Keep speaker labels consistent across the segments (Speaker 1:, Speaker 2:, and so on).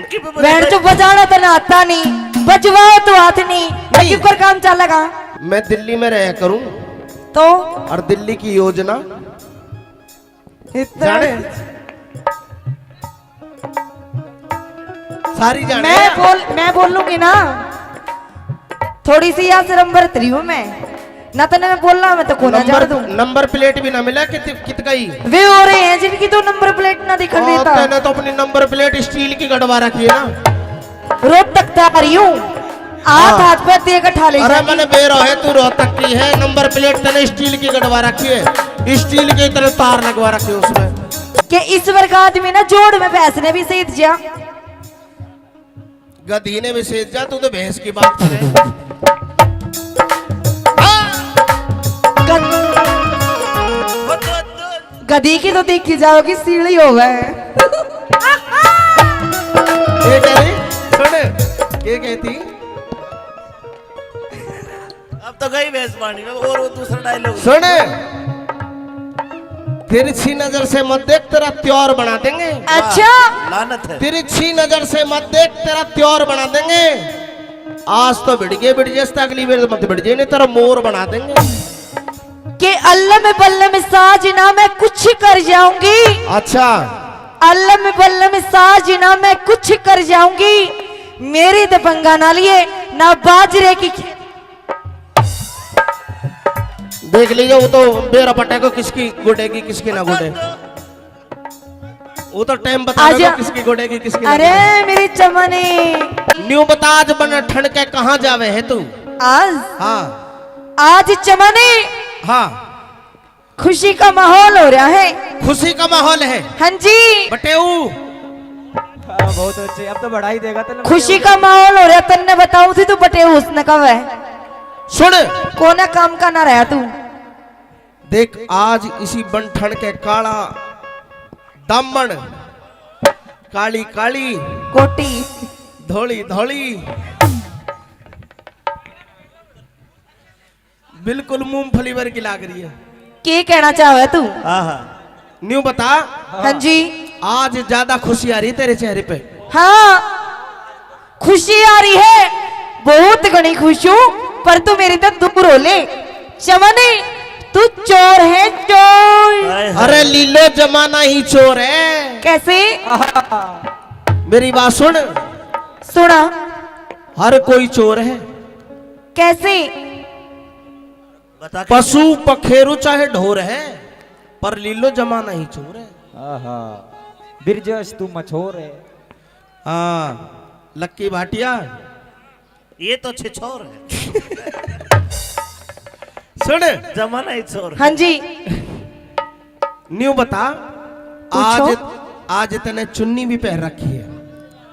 Speaker 1: टंकी पे
Speaker 2: बैंड तो बजाना तो ना आता नहीं, बजवाओ तो हाथ नहीं, क्यों कर काम चलेगा।
Speaker 3: मैं दिल्ली में रह करूं
Speaker 2: तो
Speaker 3: और दिल्ली की योजना जाने सारी जाने।
Speaker 2: मैं बोलूंगी ना, थोड़ी सी यहाँ से नंबर 3 हूँ मैं ना, तो मैं बोलना मैं तो कोना जा दूं।
Speaker 3: नंबर प्लेट भी ना मिला कित गई
Speaker 2: वे हो रहे हैं जिनकी तो नंबर प्लेट ना दिखा देता।
Speaker 3: मैंने तो अपनी नंबर प्लेट स्टील की गड़वा रखी है ना।
Speaker 2: रोहतक आ रही हूँ, हाथ पे दे के ठाले।
Speaker 3: अरे मैंने बेरो है, तू रोहतक की है, नंबर प्लेट तने स्टील की गड़वा रखी है, स्टील के तरह तार लगवा रखी है उसमें।
Speaker 2: कि इस वर्ग आदमी ना जोड़ में पैसे ने भी सेध जा,
Speaker 3: गधी ने भी सेध जा, तू तो भैंस की बात करे।
Speaker 2: गधी की तो देखी जाओगी सीढ़ी हो गए।
Speaker 3: सुन ये कहती
Speaker 1: अब तो गई भैंस पानी में। और वो दूसरा डायलॉग
Speaker 3: सुन, तिरछी नजर से मत देख, तेरा त्योर बना देंगे।
Speaker 2: अच्छा
Speaker 1: लानत है।
Speaker 3: तिरछी नजर से मत देख, तेरा त्योर बना देंगे। आज तो भिड़ गए अगली बार मत भिड़ जाए, नहीं तेरा मोर बना देंगे।
Speaker 2: कि अल्लाह में बल्ले में साजना मैं कुछ कर जाऊंगी।
Speaker 3: अच्छा
Speaker 2: अल्लाह में बल्ले में साजना मैं कुछ कर जाऊंगी, मेरी तो पंगा ना लिए ना बाजरे की।
Speaker 3: देख लीजिए, वो तो बेरा पटे को किसकी गुडेगी किसकी ना गुडे, वो तो टाइम बता देगा किसकी गुडेगी किसकी ना।
Speaker 2: अरे मेरी चमने
Speaker 3: न्यू बता, आज बन ठंड के कहाँ जावे है तू
Speaker 2: आज?
Speaker 3: हाँ
Speaker 2: आज चमने
Speaker 3: हाँ
Speaker 2: खुशी का माहौल हो रहा है।
Speaker 3: खुशी का माहौल है।
Speaker 2: हाँ जी
Speaker 3: बटेऊ
Speaker 4: बहुत अच्छे, अब तो बढ़ाई देगा तो।
Speaker 2: खुशी का माहौल हो रहा, तन्ने बताऊं थी तू बटे उसने कब है।
Speaker 3: सुन
Speaker 2: कोना काम का ना रहा तू।
Speaker 3: देख आज इसी बनठन के काला दामन, काली काली
Speaker 2: कोटी,
Speaker 3: धोली धोली, बिल्कुल मूंगफली भर की लाग रही है।
Speaker 2: क्या कहना चाहे तू?
Speaker 3: न्यू बता।
Speaker 2: हाँ जी
Speaker 3: आज ज्यादा खुशी आ रही तेरे चेहरे पे?
Speaker 2: हाँ खुशी आ रही है, बहुत घनी खुश हूँ, पर तू मेरी तो दूर हो ले। चमने तू चोर है चोर।
Speaker 3: अरे लीलो जमाना ही चोर है।
Speaker 2: कैसे?
Speaker 3: मेरी बात सुन।
Speaker 2: सुना।
Speaker 3: हर कोई चोर है।
Speaker 2: कैसे?
Speaker 3: पशु पखेरु चाहे ढोर है, पर लीलो जमाना ही चोर है।
Speaker 4: बिरजस तू मछोर है।
Speaker 3: हाँ लक्की भाटिया
Speaker 1: ये तो छिछोर है।
Speaker 3: सुन
Speaker 1: जमाना ही चोर।
Speaker 2: हाँ जी
Speaker 3: न्यू बता। आज तने चुन्नी भी पहन रखी है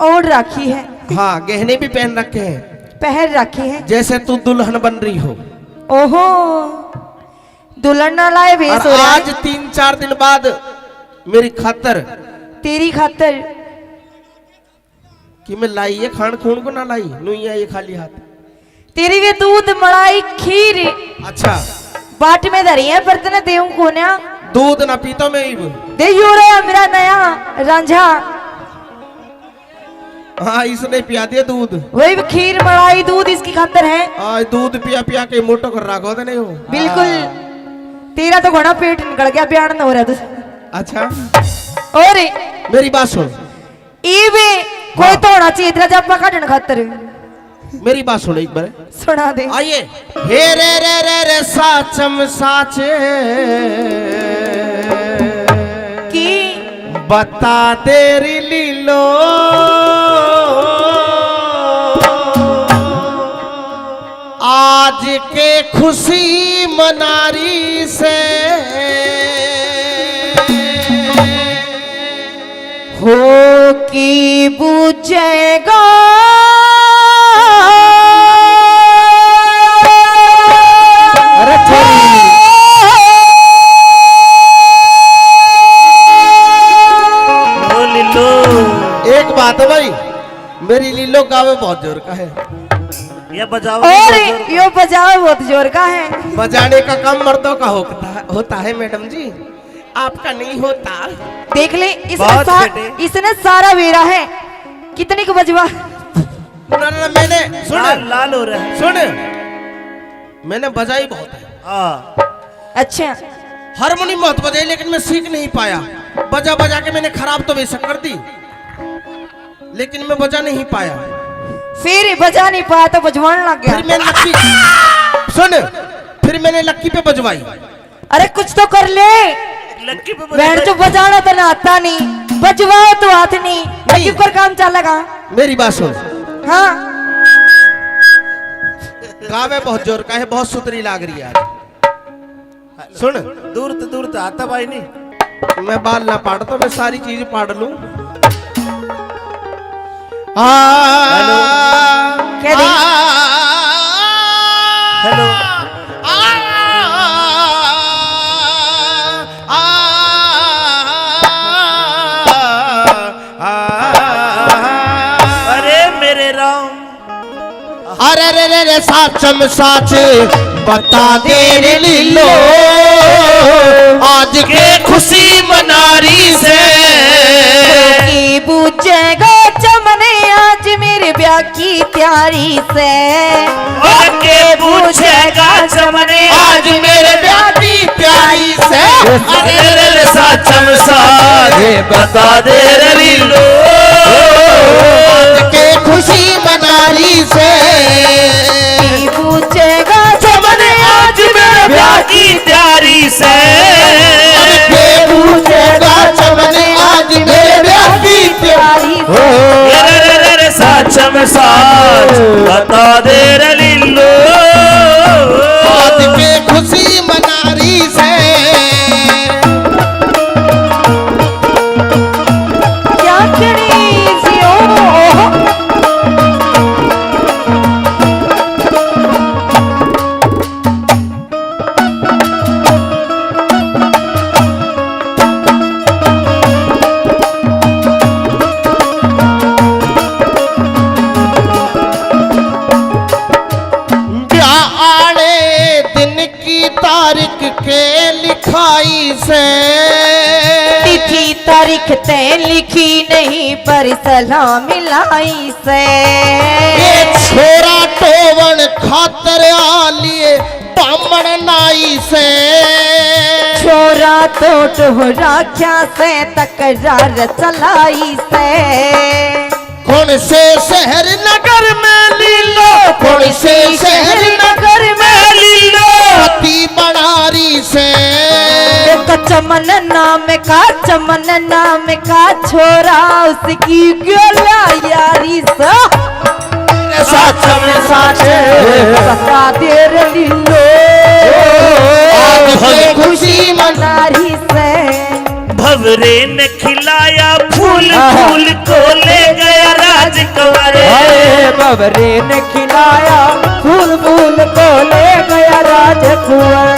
Speaker 2: और राखी है।
Speaker 3: हाँ गहने भी पहन रखे हैं,
Speaker 2: पहन रखी है,
Speaker 3: जैसे तू दुल्हन बन रही हो।
Speaker 2: ओहो दुल्हन ना लाए भेस हो रहा है।
Speaker 3: आज 3-4 दिन बाद मेरी खातर,
Speaker 2: तेरी खातर
Speaker 3: कि मैं लाई है खान खून को ना लाई नुइया ये खाली हाथ।
Speaker 2: तेरी वे दूध मलाई खीर
Speaker 3: अच्छा
Speaker 2: बाट में धरी है, बर्तन देऊं कोन्या।
Speaker 3: दूध ना पीता मैं
Speaker 2: दे यू रहा मेरा नया रांझा।
Speaker 3: हाँ इसने पिया दिया दूध।
Speaker 2: वही खीर मलाई दूध इसकी खातर है।
Speaker 3: आज दूध पिया पिया के मोटो कर रखो तो नहीं हो।
Speaker 2: बिल्कुल तेरा तो घोड़ा पेट निकल गया, बयान हो रहा तुझ।
Speaker 3: अच्छा
Speaker 2: और
Speaker 3: मेरी बात सुन।
Speaker 2: ईवे कोई तो होना चाहिए तेरा जब काटन खातर।
Speaker 3: मेरी बात सुन एक बार,
Speaker 2: सुना दे।
Speaker 3: आइए। हे रे रे रे रे साचम साचे
Speaker 2: की
Speaker 3: बता तेरी लीलो, आज के खुशी मनारी से
Speaker 2: हो की बुझेगा
Speaker 3: एक बात है भाई, मेरी लीलो गावे बहुत जोर का है।
Speaker 1: ये बजाओ
Speaker 2: और यो बजाओ बहुत जोर का है।
Speaker 3: बजाने का काम मर्दों का होता है मैडम जी, आपका नहीं होता।
Speaker 2: देख ले
Speaker 1: बहुत
Speaker 2: इसने सारा वेरा है कितनी को बजवा?
Speaker 3: ना ना मैंने सुन
Speaker 1: लाल लाल हो रहा है।
Speaker 3: सुन, मैंने बजाई बहुत है,
Speaker 1: हाँ
Speaker 2: अच्छा
Speaker 3: हारमोनियम बहुत बजाई, लेकिन मैं सीख नहीं पाया। बजा बजा के मैंने खराब तो बेशक कर दी, लेकिन मैं बजा नहीं पाया।
Speaker 2: फिर बजा नहीं पाया तो बजवाने लग
Speaker 3: फिर
Speaker 2: गया।
Speaker 3: मैं लक्की सुन, फिर मैंने लक्की पे बजवाई।
Speaker 2: अरे कुछ तो कर ले।
Speaker 1: लक्की पे
Speaker 2: बैंड जो बजाना तो ना आता नहीं, बजवाओ तो हाथ नहीं, लक्की पर काम चलेगा।
Speaker 3: मेरी बात सुन,
Speaker 2: हाँ
Speaker 3: गावे बहुत जोर का है, बहुत सुतरी लाग रही है आज। सुन,
Speaker 1: दूर तो आता भाई नहीं।
Speaker 3: मैं बाल ना पाड़ता, मैं सारी चीज पाड़ लूं।
Speaker 2: क्या दी?
Speaker 1: हेलो अरे मेरे राम,
Speaker 3: अरे रे रे रे साचम साच बता दे रे लीलो, आज के खुशी मनारी से
Speaker 2: की बूझेगा चमने आज मेरे ब्याह की तैयारी से।
Speaker 1: और के पूछेगा चमने
Speaker 3: आज मेरे ब्याह की प्यारी से।
Speaker 1: अरे रे रे साचम साच बता दे रे लीलो,
Speaker 3: आज के खुशी मनारी से
Speaker 2: की बूझेगा
Speaker 1: चमने आज मेरे ब्याह की तैयारी से।
Speaker 3: के पूछेगा चमने आज मेरे ब्याह की
Speaker 2: तैयारी से।
Speaker 1: रे रे रे रे साचम साच बता दे रे लीलो,
Speaker 3: आज के खुशी मनारी से।
Speaker 2: क्या करी जियो
Speaker 3: ब्याह आड़े दिन की तारीख के लिखाई से
Speaker 2: तिथि तारीख तय लिखी नहीं पर सलाह मिलाई से।
Speaker 3: ये छोरा टोवन खातर आलिए बामण नाई से।
Speaker 2: छोरा तो टोहरा क्या से तकरार चलाई से।
Speaker 3: कौन से शहर नगर में लीलो, कौन से शहर नगर में लीलो, पति बनारी से।
Speaker 2: चमन नाम का छोरा उसकी गोला यारी से।
Speaker 3: साचम साच
Speaker 2: बता दे रे लीलो,
Speaker 3: आज के खुशी
Speaker 2: मनारी से।
Speaker 1: भवरे ने खिलाया फूल फूल को ले गया राजकुमार।
Speaker 4: बबरे ने खिलाया फूल फूल को ले गया राजकुंवर।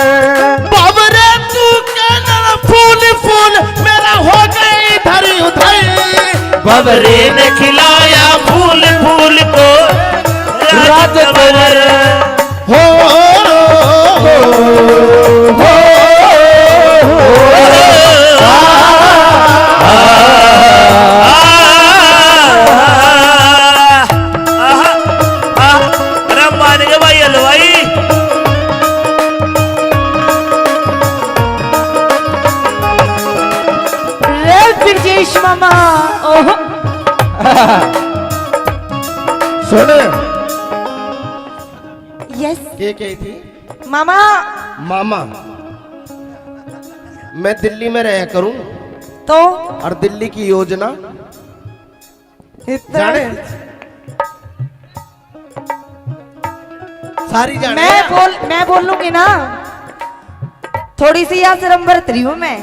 Speaker 3: बाबरे तू कहना फूल फूल मेरा हो गई इधर उधर।
Speaker 1: भवरे ने खिलाया फूल फूल को राजकुमार।
Speaker 3: हो
Speaker 1: मान गए भाई हलवाई।
Speaker 2: रे ब्रजेश मामा ओहो
Speaker 3: सुन,
Speaker 2: यस
Speaker 3: के थी
Speaker 2: मामा।
Speaker 3: मामा, मैं दिल्ली में रहा करूं
Speaker 2: तो
Speaker 3: और दिल्ली की योजना जाने सारी जाने।
Speaker 2: मैं बोलूंगी ना, थोड़ी सी यहाँ से नंबर 3 हूँ मैं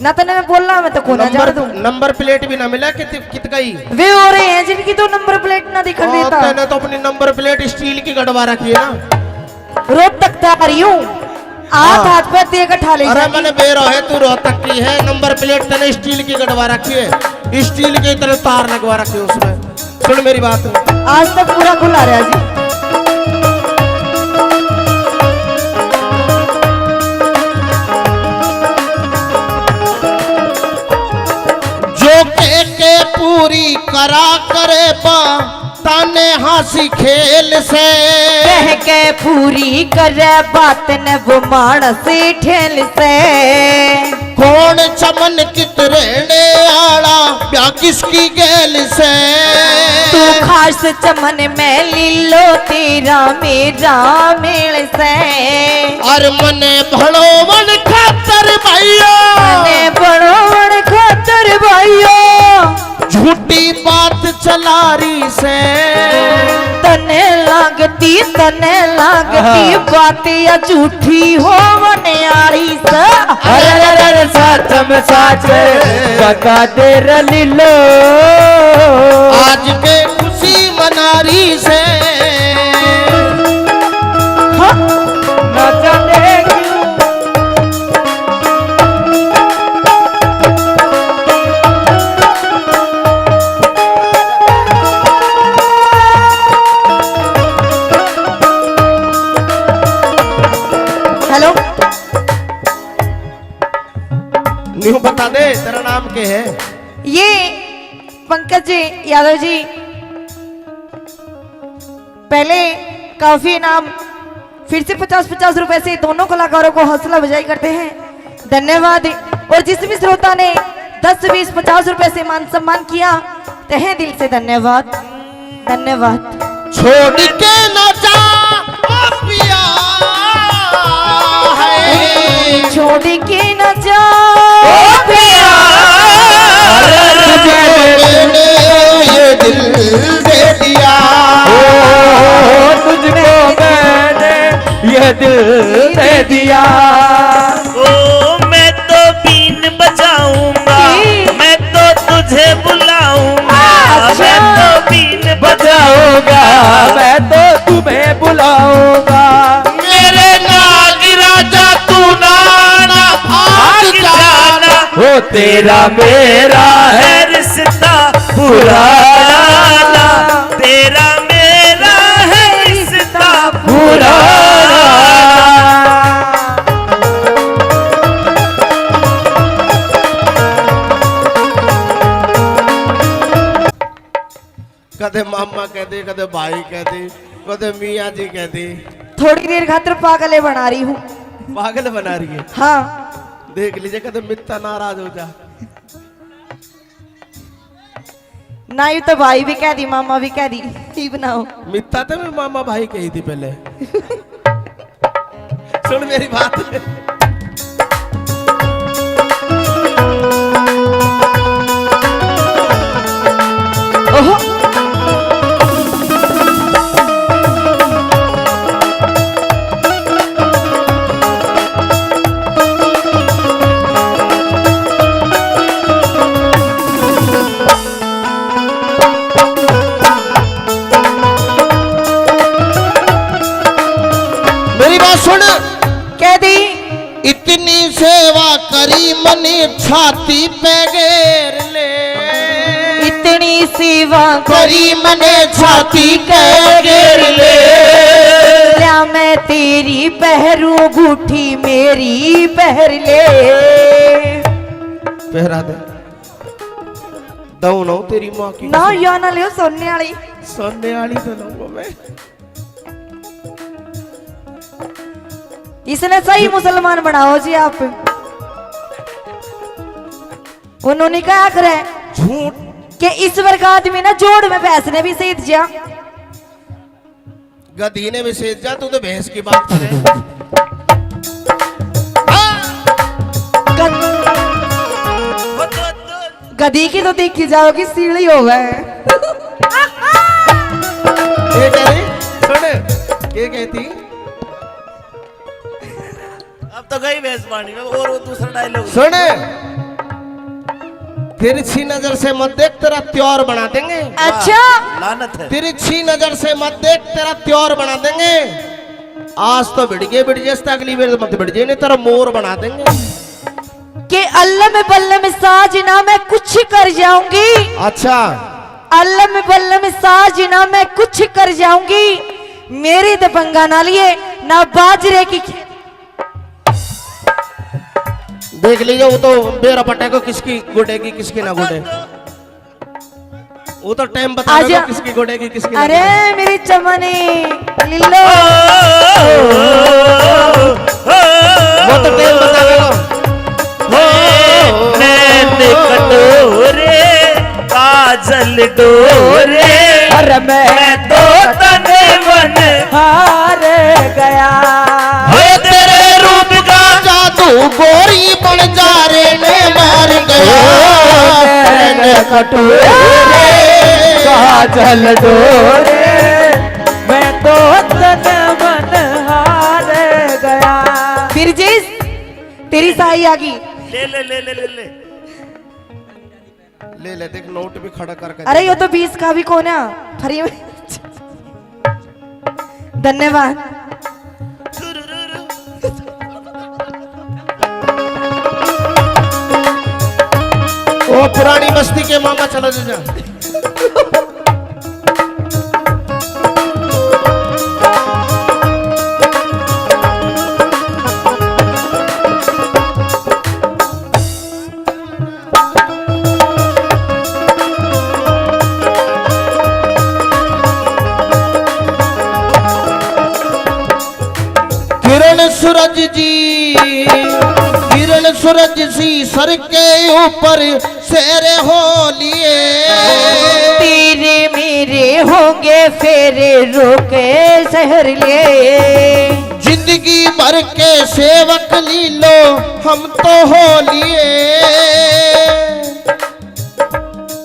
Speaker 2: ना, तो मैं बोलना मैं तो कोना जा दूं।
Speaker 3: नंबर प्लेट भी ना मिला कित गई।
Speaker 2: वे हो रहे हैं जिनकी तो नंबर प्लेट ना दिखा देता।
Speaker 3: तैने तो अपनी नंबर प्लेट स्टील की गड़वा रखी है ना।
Speaker 2: रोज तक आ रही हूँ, हाथ पे देकर ठा ले
Speaker 3: अरे
Speaker 2: जाएगी।
Speaker 3: मैंने बेरो है, तू रोहतक की है। नंबर प्लेट तने स्टील की गड़वा रखी है, स्टील के तरह तार लगवा रखी है उसमें। सुन मेरी बात,
Speaker 2: आज तक पूरा खुला रहा जी।
Speaker 3: जो के पूरी करा करे पा ताने हंसी खेल से
Speaker 2: कह के पूरी करे बात न वो मानस ठेल से
Speaker 3: कौन चमन कित रहने आड़ा ब्याह किसकी गैल से
Speaker 2: तू खास चमन में लीलो तेरा मेरा मेल से
Speaker 3: और मने भड़ो मन खातर भाइयों
Speaker 2: मने बड़ो बड़ खातर भाइयों
Speaker 3: झूठी बात चला रही से
Speaker 2: तने लागती बात या झूठी हो मनियारी से
Speaker 1: अरे सच में सच बता दे लीलो
Speaker 3: आज के खुशी मना रही से
Speaker 1: न जाने क्यों
Speaker 2: हेलो
Speaker 3: न्यू बता दे तेरा नाम क्या है
Speaker 2: ये पंकज जी यादव जी पहले काफी नाम फिर से 50-50 रुपए से दोनों कलाकारों को हौसला अफजाई करते हैं धन्यवाद। और जिस भी श्रोता ने 10-20-50 रुपए से मान सम्मान किया तहे दिल से धन्यवाद धन्यवाद।
Speaker 3: छोड़ के न जा पिया है
Speaker 2: छोड़ के न जा
Speaker 3: मैंने ये दिल दे दिया
Speaker 1: तुझको मैंने ये दिल दे दिया
Speaker 5: ओ मैं तो बीन बजाऊंगा मैं तो तुझे बुलाऊंगा मैं तो बीन
Speaker 1: बजाऊंगा मैं तो तुम्हें बुलाऊंगा
Speaker 3: मेरे नाग राजा तू नाना भाग जाना
Speaker 1: वो तेरा मेरा है
Speaker 5: रिश्ता
Speaker 1: पुराना
Speaker 5: तेरा मेरा है रिश्ता
Speaker 1: पुराना
Speaker 3: कदे मामा कहते कदे भाई कहते कदे मियाँ जी कहते
Speaker 2: थोड़ी देर खातिर पागले बना रही हूँ
Speaker 3: पागल बना रही है
Speaker 2: हाँ
Speaker 3: देख लीजिए कदे मित्ता नाराज हो जा
Speaker 2: ना यू तो भाई भी कह दी मामा भी कह दी ही बनाओ
Speaker 3: मित्ता तो मैं मामा भाई कही थी पहले सुन मेरी बात
Speaker 2: ओहो
Speaker 3: मेरी बात सुन
Speaker 2: कह दी
Speaker 3: इतनी सेवा करी मनी छाती पे घेर ले
Speaker 2: इतनी सेवा
Speaker 3: करी मने छाती पे घेर ले
Speaker 2: क्या मैं तेरी पहरू गुठी मेरी पहर ले
Speaker 3: पहरा दे दऊ ना तेरी माँ की
Speaker 2: ना या ना लियो सोने वाली
Speaker 3: सोने वाली तो लूंगा मैं
Speaker 2: इसने सही मुसलमान बनाओ जी आप उन्होंने क्या करे
Speaker 3: झूठ
Speaker 2: कि इस वर्ग का आदमी ना जोड़ में भैंस ने भी सीध जा
Speaker 3: गधी ने भी सेज जा तू तो भैंस की बात करे
Speaker 2: गधी की तो देखी जाओगी सीढ़ी हो गए
Speaker 3: ये कह रही सुन ये कहती
Speaker 5: अब तो गई भैंस पानी में और वो दूसरा डायलॉग
Speaker 3: सुन तिरछी नजर से मत देख तेरा त्योर बना देंगे
Speaker 2: अच्छा
Speaker 5: लानत है
Speaker 3: तिरछी नजर से मत देख तेरा त्योर बना देंगे आज तो बिड़ गए अगली बार मत बिड़ नहीं तेरा मोर बना देंगे
Speaker 2: कि अल्लम बल्लम साजना मैं कुछ कर जाऊंगी
Speaker 3: अच्छा
Speaker 2: अल्लम बल्लम साजना मैं कुछ कर जाऊंगी मेरी तो पंगा ना लिए ना बाजरे की
Speaker 3: देख लीजिए वो तो बेरा पटे को किसकी गुडेगी किसकी ना गुडे वो तो टाइम बता
Speaker 2: आज-
Speaker 3: देगा किसकी गोडेगी किसकी
Speaker 2: अरे मेरी चमनी लिल्लो
Speaker 3: वो तो टाइम बता देगा।
Speaker 1: नैन कटोरे काजल डोरे
Speaker 4: अरे मैं
Speaker 1: तो तन मन
Speaker 4: हार गया।
Speaker 1: हो तेरे रूप का
Speaker 3: जादू गोरी बन जा रे ने मार गया।
Speaker 4: कटोरे काजल डोरे मैं तो तन मन हार गया।
Speaker 2: फिर जिस तेरी साई आ गई।
Speaker 5: ले ले ले ले ले ले
Speaker 3: ले ले देख नोट भी खड़ा करके।
Speaker 2: अरे ये तो 20 का भी कौन है फ्री में। धन्यवाद।
Speaker 3: वो पुरानी बस्ती के मामा चला जा। किरण सूरज सी सर के ऊपर सेरे हो लिए।
Speaker 2: तेरे मेरे होंगे फेरे रोके शहर लिए।
Speaker 3: जिंदगी भर के सेवक लीलो हम तो हो लिए।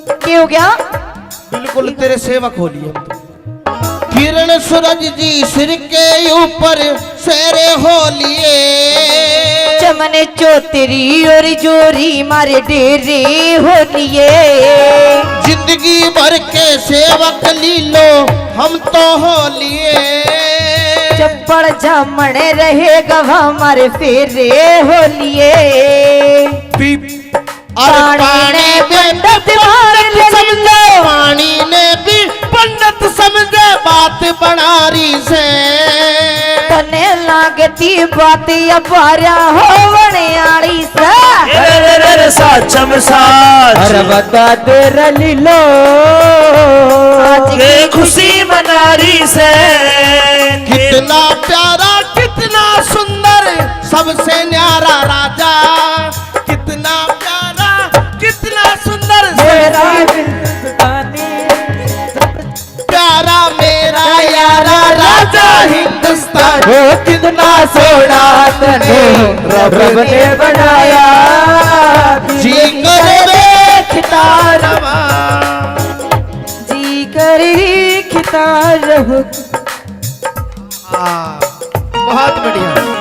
Speaker 2: क्या हो गया?
Speaker 3: बिल्कुल तेरे सेवक हो लिए हम तो। किरण सूरज जी सिर के ऊपर सेरे हो लिए।
Speaker 2: चमने चौतरी और जोरी मारे डेरे हो लिए।
Speaker 3: जिंदगी भर के सेवक लीलो हम तो हो लिए।
Speaker 2: चप्पड़ झमने रहेगा हमारे फेरे हो लिए।
Speaker 3: और पानी पंडित समझे पानी ने भी पंडित समझे बात बनारी से।
Speaker 2: तने लागती बात अपारा हो बनियाड़ी से।
Speaker 1: साचम साच
Speaker 4: अरे बता दे रलीलो
Speaker 1: के खुशी मनारी से।
Speaker 3: कितना प्यारा कितना सुंदर सबसे न्यारा राजा। कितना प्यारा कितना सुंदर
Speaker 4: मेरा
Speaker 3: प्यारा मेरा यारा राजा हिंदुस्तान।
Speaker 4: वो कितना सोना तने रब ने बनाया।
Speaker 3: जी करे देखता रवा।
Speaker 2: जी कर खिता रहो।
Speaker 3: बहुत बढ़िया।